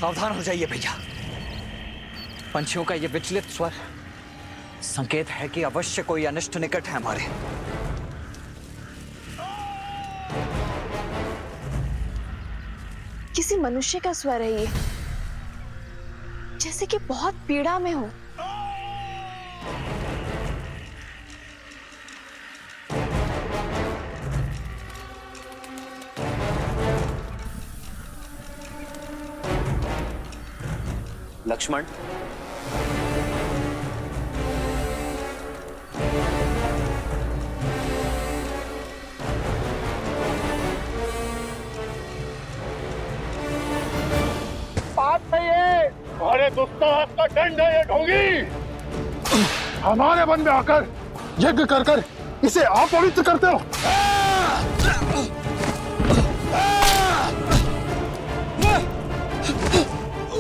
सावधान हो जाइए भैया। पंछियों का यह विचलित स्वर संकेत है कि अवश्य कोई अनिष्ट निकट है हमारे। किसी मनुष्य का स्वर है ये, जैसे कि बहुत पीड़ा में हो। लक्ष्मण, बात है ये। अरे दुस्साहस का दंड है ये ढोंगी। हमारे वन में आकर यज्ञ कर कर इसे अपवित्र करते हो।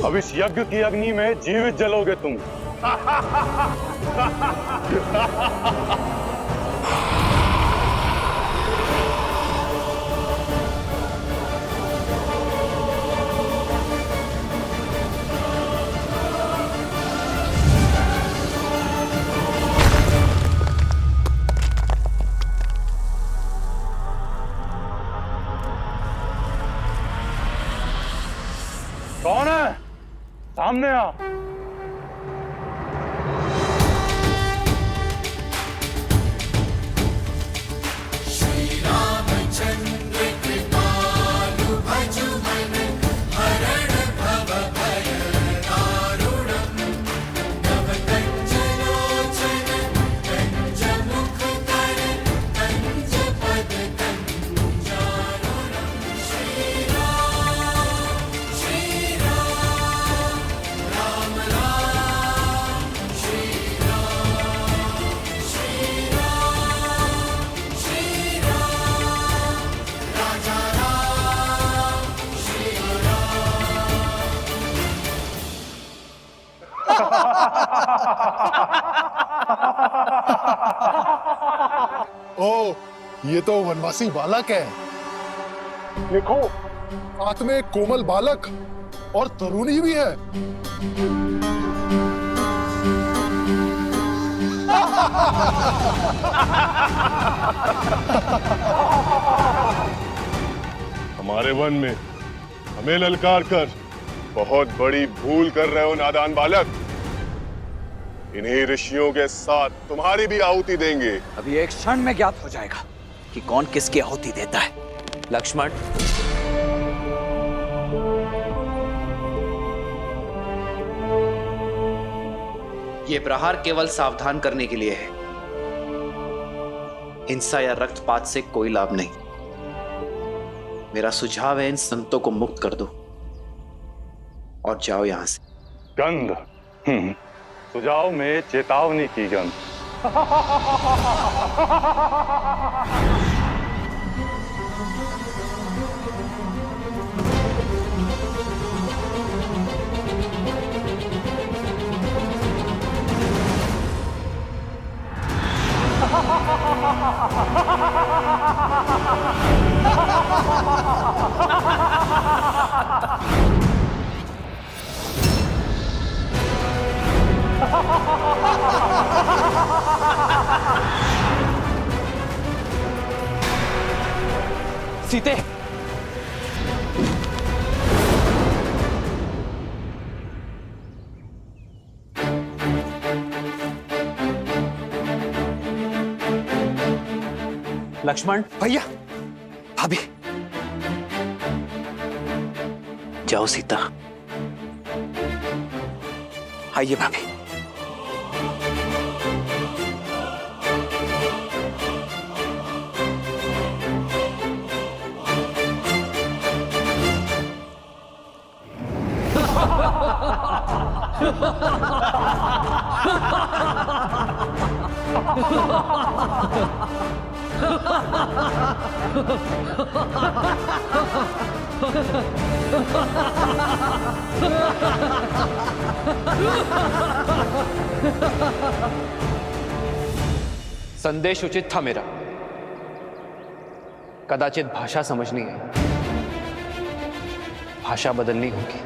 अब इस यज्ञ की अग्नि में जीवित जलोगे तुम। कौन है? सामने आ। ओ, ये तो वनवासी बालक है। लिखो। साथ में एक कोमल बालक और तरुणी भी है। हमारे वन में हमें ललकार कर बहुत बड़ी भूल कर रहे हो नादान बालक। इन्हीं ऋषियों के साथ तुम्हारी भी आहुति देंगे। अभी एक क्षण में ज्ञात हो जाएगा कि कौन किसकी आहुति देता है। लक्ष्मण, ये प्रहार केवल सावधान करने के लिए है। हिंसा या रक्तपात से कोई लाभ नहीं। मेरा सुझाव है इन संतों को मुक्त कर दो और जाओ यहां से। गंध। सुझाव में चेतावनी की गंध। सीते, लक्ष्मण, भैया, भाभी, जाओ सीता। आइए भाभी। संदेश उचित था मेरा। कदाचित भाषा समझनी है, भाषा बदलनी होगी।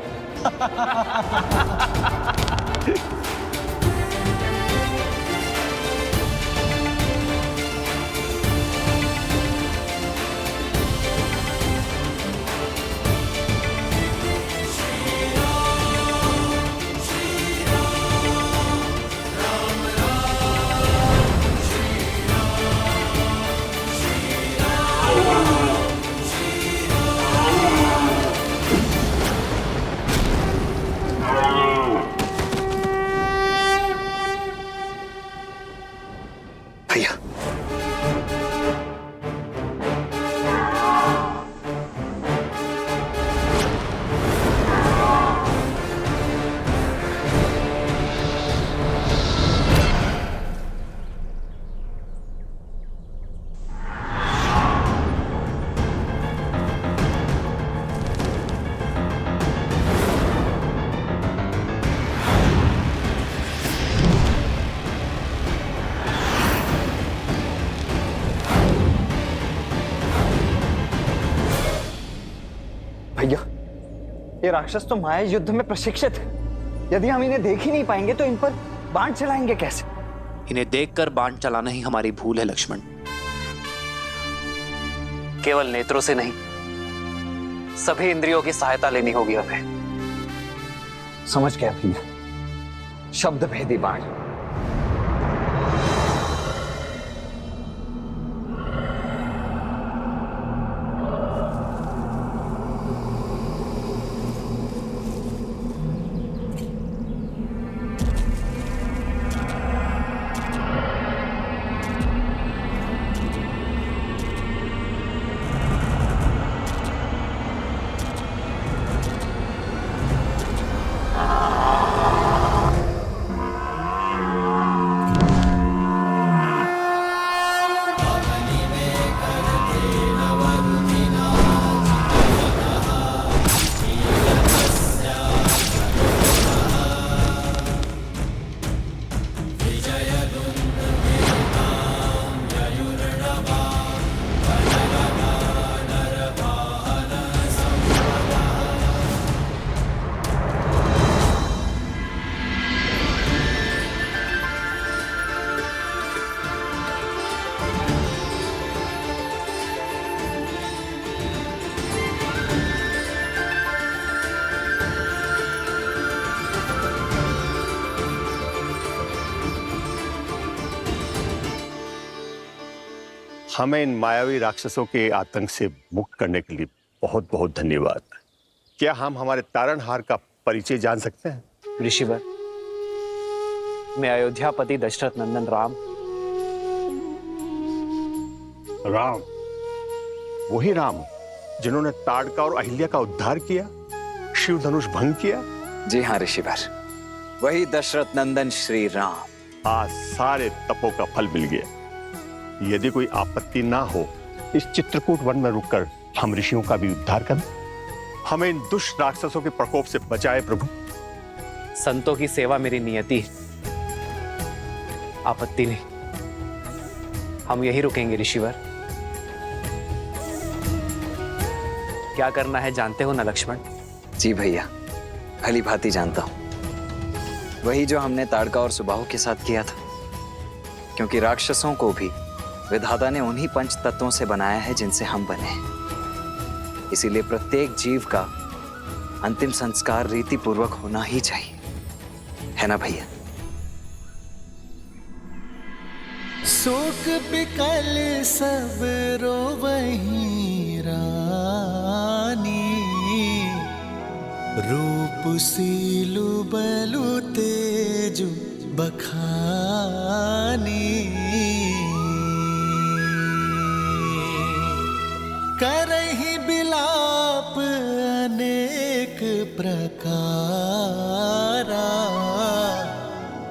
भैया, भैया, ये राक्षस तो माया युद्ध में प्रशिक्षित है। यदि हम इन्हें देख ही नहीं पाएंगे तो इन पर बाण चलाएंगे कैसे? इन्हें देखकर बाण चलाना ही हमारी भूल है लक्ष्मण। केवल नेत्रों से नहीं, सभी इंद्रियों की सहायता लेनी होगी हमें। समझ गया भैया, शब्द भेदी बाण। हमें इन मायावी राक्षसों के आतंक से मुक्त करने के लिए बहुत बहुत धन्यवाद। क्या हम हमारे तारणहार का परिचय जान सकते हैं? ऋषिवर, मैं अयोध्यापति दशरथ नंदन राम। राम, वही राम जिन्होंने ताड़का और अहिल्या का उद्धार किया, शिव धनुष भंग किया? जी हाँ ऋषिवर, वही दशरथ नंदन श्री राम। आज सारे तपों का फल मिल गया। यदि कोई आपत्ति ना हो, इस चित्रकूट वन में रुककर हम ऋषियों का भी उद्धार करें। हमें इन दुष्ट राक्षसों के प्रकोप से बचाए प्रभु। संतों की सेवा मेरी नियति है, आपत्ति नहीं। हम यही रुकेंगे ऋषिवर। क्या करना है जानते हो ना लक्ष्मण? जी भैया, भली भांति जानता हूं। वही जो हमने ताड़का और सुबाहु के साथ किया था, क्योंकि राक्षसों को भी विधाता ने उन्हीं पंच तत्वों से बनाया है जिनसे हम बने हैं। इसीलिए प्रत्येक जीव का अंतिम संस्कार रीति पूर्वक होना ही चाहिए, है ना भैया? शोक बिकल सब रोवहीं रानी, रूप सीलु बलु तेजु बखानी। करहि बिलाप अनेक प्रकारा,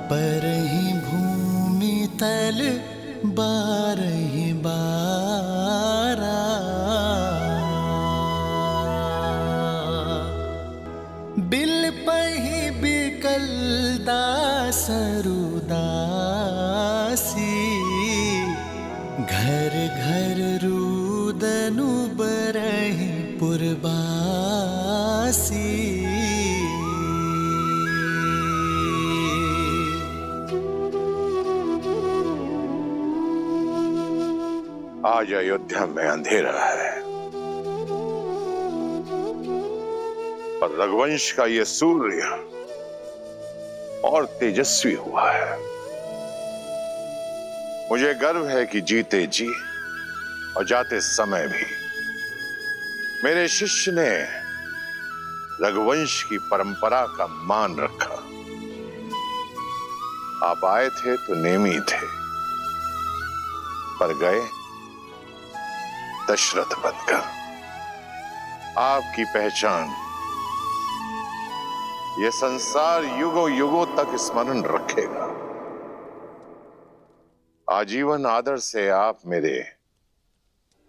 परहि भूमि तल बारहि बारा। बिल पहि बिकल दासरु दासी, घर घर रुदनु बरहि पुरबासी। आज अयोध्या में अंधेरा है और रघुवंश का यह सूर्य और तेजस्वी हुआ है। मुझे गर्व है कि जीते जी और जाते समय भी मेरे शिष्य ने रघुवंश की परंपरा का मान रखा। आप आए थे तो नेमी थे, पर गए दशरथ बनकर। आपकी पहचान ये संसार युगों युगों तक स्मरण रखेगा। आजीवन आदर से आप मेरे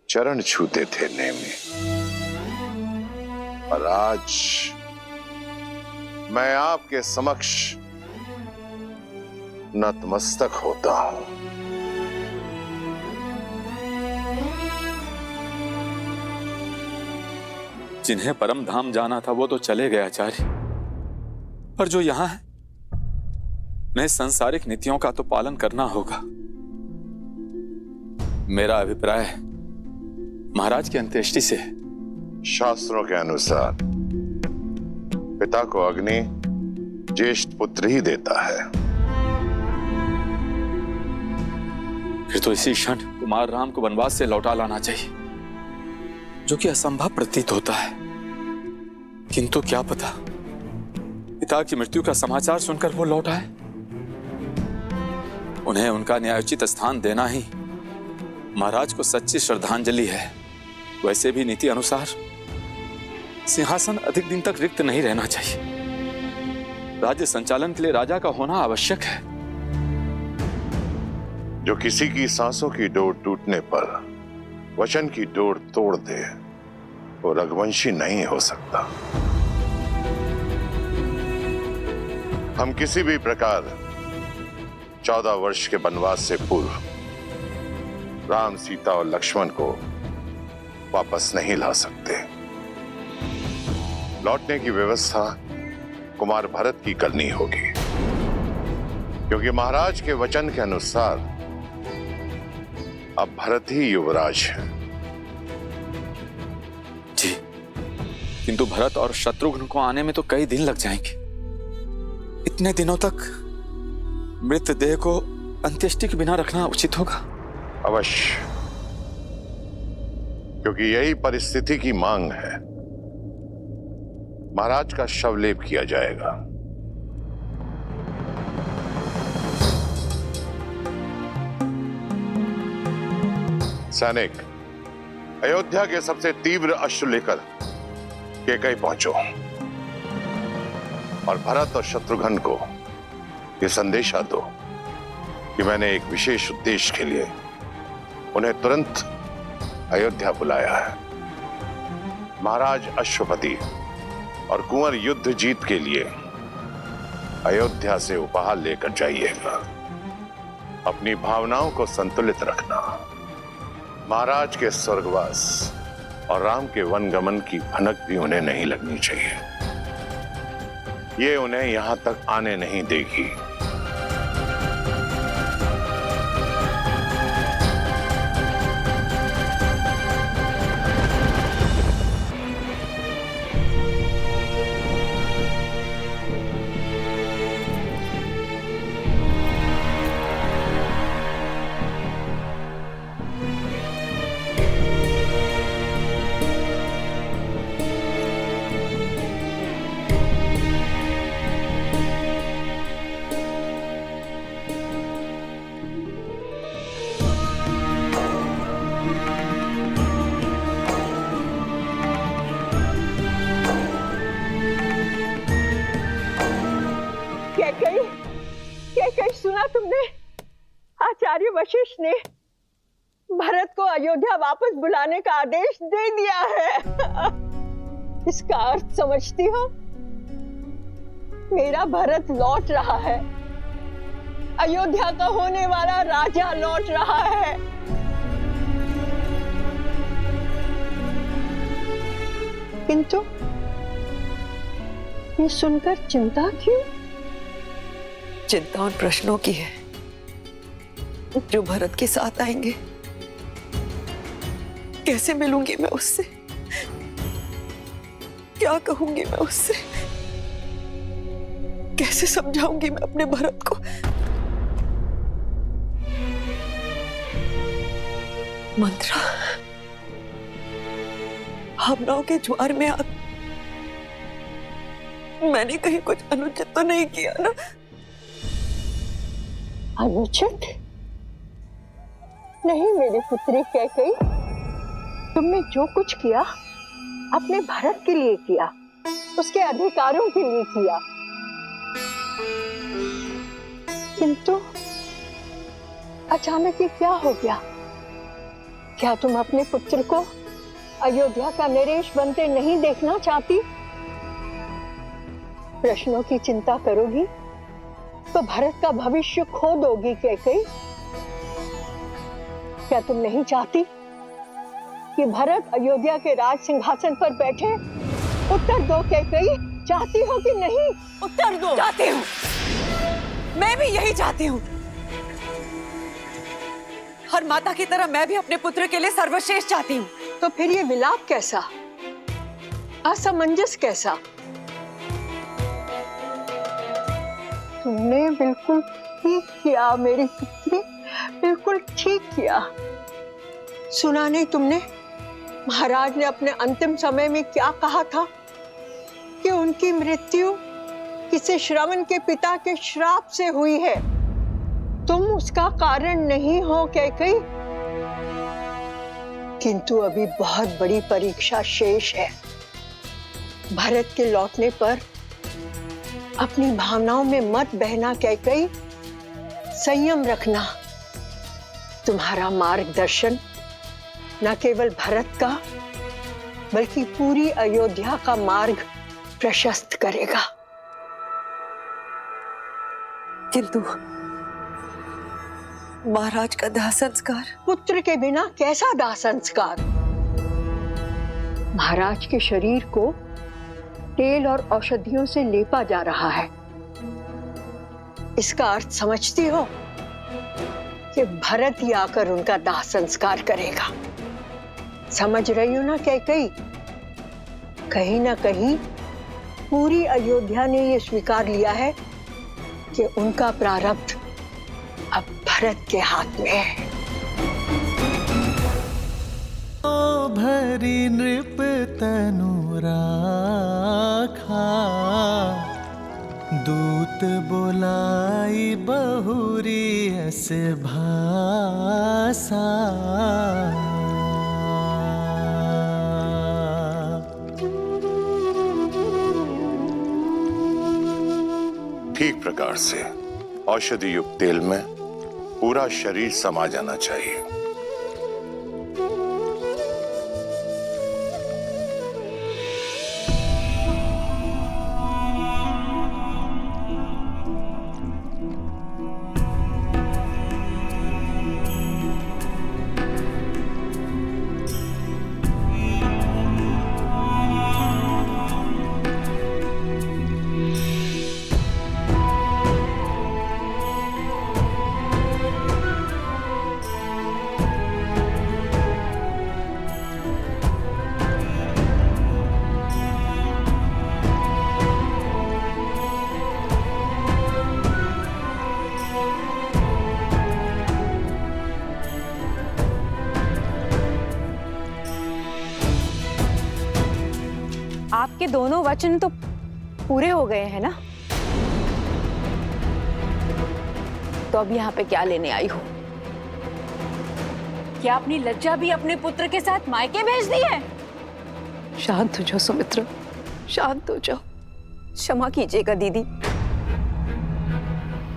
चरण छूते थे नेमी, और आज मैं आपके समक्ष नतमस्तक होता हूं। जिन्हें परम धाम जाना था वो तो चले गए आचार्य, पर जो यहां है उन्हें सांसारिक नीतियों का तो पालन करना होगा। मेरा अभिप्राय महाराज की अंत्येष्टि से है। शास्त्रों के अनुसार पिता को अग्नि ज्येष्ठ पुत्र ही देता है। फिर तो इसी क्षण कुमार राम को वनवास से लौटा लाना चाहिए, जो कि असंभव प्रतीत होता है। किंतु क्या पता पिता की मृत्यु का समाचार सुनकर वो लौट आए। उन्हें उनका न्यायोचित स्थान देना ही महाराज को सच्ची श्रद्धांजलि है। वैसे भी नीति अनुसार सिंहासन अधिक दिन तक रिक्त नहीं रहना चाहिए। राज्य संचालन के लिए राजा का होना आवश्यक है। जो किसी की सांसों की डोर टूटने पर वचन की डोर तोड़ दे, वो रघुवंशी नहीं हो सकता। हम किसी भी प्रकार 14 वर्ष के वनवास से पूर्व राम, सीता और लक्ष्मण को वापस नहीं ला सकते। लौटने की व्यवस्था कुमार भरत की करनी होगी, क्योंकि महाराज के वचन के अनुसार अब भरत ही युवराज है। जी, किंतु भरत और शत्रुघ्न को आने में तो कई दिन लग जाएंगे। इतने दिनों तक मृतदेह को अंत्येष्टि के बिना रखना उचित होगा। अवश्य, क्योंकि यही परिस्थिति की मांग है। महाराज का शवलेप किया जाएगा। सैनिक, अयोध्या के सबसे तीव्र अश्रु लेकर कैकेयी पहुंचो और भरत और शत्रुघ्न को यह संदेशा दो कि मैंने एक विशेष उद्देश्य के लिए उन्हें तुरंत अयोध्या बुलाया है। महाराज अश्वपति और कुंवर युद्ध जीत के लिए अयोध्या से उपहार लेकर जाइएगा। अपनी भावनाओं को संतुलित रखना। महाराज के स्वर्गवास और राम के वनगमन की भनक भी उन्हें नहीं लगनी चाहिए। ये उन्हें यहां तक आने नहीं देगी। कैकेयी, सुना तुमने? आचार्य वशिष्ठ ने भरत को अयोध्या वापस बुलाने का आदेश दे दिया है। इसका अर्थ समझती हो? मेरा भरत लौट रहा है। अयोध्या का होने वाला राजा लौट रहा है। किंतु ये सुनकर चिंता क्यों? चिंता उन प्रश्नों की है जो भरत के साथ आएंगे। कैसे मिलूंगी मैं उससे? क्या कहूंगी मैं उससे? कैसे समझाऊंगी मैं अपने भरत को? मंत्रा, भावनाओं के ज्वार में आग, मैंने कहीं कुछ अनुचित तो नहीं किया ना? अनुचित नहीं मेरी पुत्री कैकेयी, तुमने जो कुछ किया अपने भरत के लिए किया, उसके अधिकारों के लिए किया। किंतु अचानक ये क्या हो गया? क्या तुम अपने पुत्र को अयोध्या का नरेश बनते नहीं देखना चाहती? प्रश्नों की चिंता करोगी तो भरत का भविष्य खो दोगी कैकेयी। क्या तुम नहीं चाहती कि भरत अयोध्या के राज सिंहासन पर बैठे? उत्तर दो कैकेयी, चाहती हो कि नहीं? उत्तर दो। चाहती हूँ, मैं भी यही चाहती हूँ। हर माता की तरह मैं भी अपने पुत्र के लिए सर्वश्रेष्ठ चाहती हूँ। तो फिर ये विलाप कैसा, असमंजस कैसा? तुमने बिल्कुल ठीक किया मेरी पुत्री, बिल्कुल ठीक किया। सुना नहीं तुमने महाराज ने अपने अंतिम समय में क्या कहा था कि उनकी मृत्यु किसी श्रवण के पिता के श्राप से हुई है। तुम उसका कारण नहीं हो कैकेयी, किंतु अभी बहुत बड़ी परीक्षा शेष है। भरत के लौटने पर अपनी भावनाओं में मत बहना कैकेयी, संयम रखना। तुम्हारा मार्गदर्शन न केवल भरत का बल्कि पूरी अयोध्या का मार्ग प्रशस्त करेगा। किंतु महाराज का दाह संस्कार? पुत्र के बिना कैसा दाह संस्कार? महाराज के शरीर को तेल और औषधियों से लेपा जा रहा है। इसका अर्थ समझती हो कि भरत ही आकर उनका दाह संस्कार करेगा। समझ रही हो ना कैकेयी? कहीं ना कहीं पूरी अयोध्या ने यह स्वीकार लिया है कि उनका प्रारब्ध अब भरत के हाथ में है। ओ भरी नृप तनु राखा, दूत बोलाई बहुरी अस भाषा। ठीक प्रकार से औषधि युक्त तेल में पूरा शरीर समा जाना चाहिए। आपके दोनों वचन तो पूरे हो गए हैं ना? तो अब यहाँ पे क्या लेने आई हो? क्या अपनी लज्जा भी अपने पुत्र के साथ मायके भेज दी है? शांत हो जाओ सुमित्रा, शांत हो जाओ। क्षमा कीजिएगा दीदी,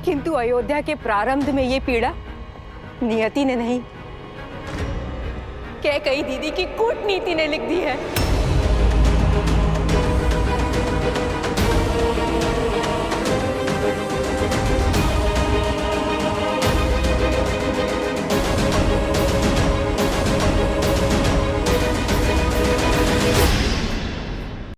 किंतु अयोध्या के प्रारंभ में ये पीड़ा नियति ने नहीं, कैकेयी दीदी की कूटनीति ने लिख दी है।